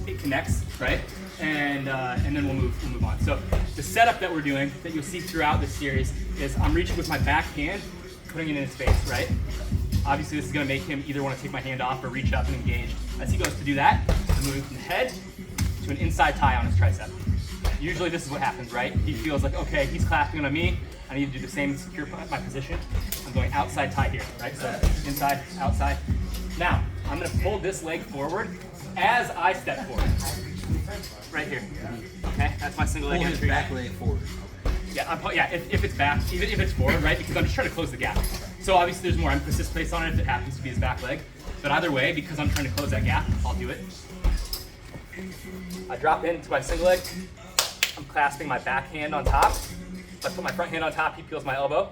it connects, right? And then we'll move on. So the setup that we're doing, that you'll see throughout this series, is I'm reaching with my back hand, putting it in his face, right? Obviously this is gonna make him either wanna take my hand off or reach up and engage. As he goes to do that, I'm moving from the head to an inside tie on his tricep. Usually this is what happens, right? He feels like, okay, he's clasping on me, I need to do the same and secure my position. I'm going outside tie here, right? So inside, outside. Now, I'm gonna pull this leg forward as I step forward. Right here, okay? That's my single leg Pull entry. his back leg forward. Yeah, if it's back, even if it's forward, right? Because I'm just trying to close the gap. So obviously there's more emphasis placed on it if it happens to be his back leg. But either way, because I'm trying to close that gap, I'll do it. I drop into my single leg. I'm clasping my back hand on top. If I put my front hand on top, he peels my elbow,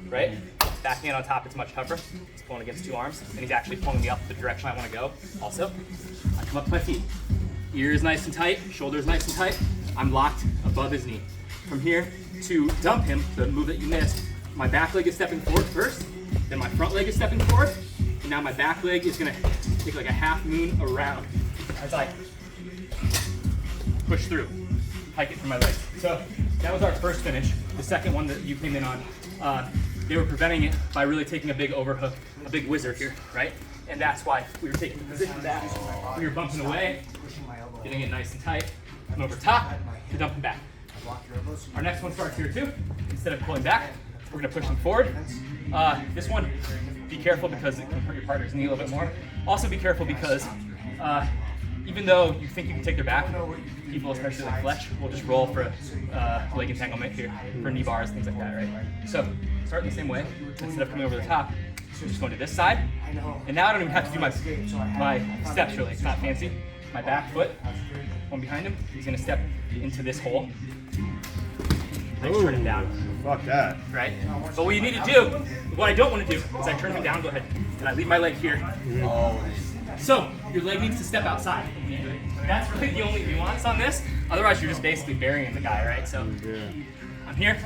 right? Back hand on top, it's much tougher. He's pulling against two arms, and he's actually pulling me up the direction I want to go. Also, I come up to my feet. Ears nice and tight, shoulders nice and tight. I'm locked above his knee. From here to dump him, the move that you missed, my back leg is stepping forward first, then my front leg is stepping forward, and now my back leg is gonna take like a half moon around as I push through, hike it from my legs. So that was our first finish. The second one that you came in on, they were preventing it by really taking a big overhook, a big whizzer here, right? And that's why we were taking the position back. We were bumping away, getting it nice and tight, come over top to dump him back. Our next one starts here too. Instead of pulling back, we're gonna push him forward. This one, be careful because it can hurt your partner's knee a little bit more. Also be careful because even though you think you can take their back, people, especially like Fletch, will just roll for leg entanglement here, for knee bars, things like that, right? So start in the same way. Instead of coming over the top, I'm just going to this side. And now I don't even have to do my steps really, it's not fancy. My back foot, one behind him, he's gonna step into this hole. I turn him down. Fuck that. Right? But what you need to do, what I don't want to do, is I turn him down, go ahead, and I leave my leg here. So, your leg needs to step outside. That's really the only nuance on this. Otherwise, you're just basically burying the guy, right? So, I'm here,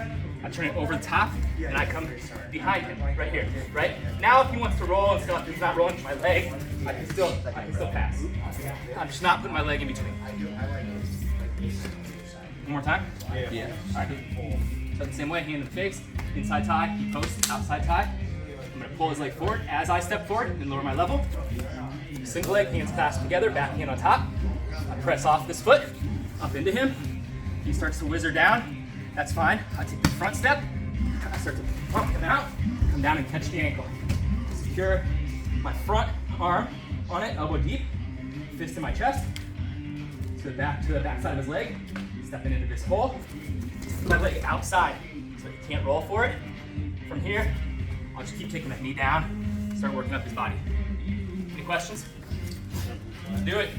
I turn it over the top, and I come behind him, right here, right? Now, if he wants to roll and stuff, he's not rolling to my leg, I can still pass. I'm just not putting my leg in between. One more time? Yeah. All right. So the same way, hand in the face, inside tie, he posts, outside tie. I'm gonna pull his leg forward as I step forward and lower my level. Single leg, hands clasped together, back hand on top. I press off this foot, up into him. He starts to whizzer down. That's fine. I take the front step. I start to pump him out, come down and catch the ankle. Secure my front arm on it, elbow deep, fist in my chest. To the back side of his leg. Stepping into this hole. Put my leg outside so he can't roll for it. From here, I'll just keep taking that knee down, start working up his body. Any questions? Let's do it.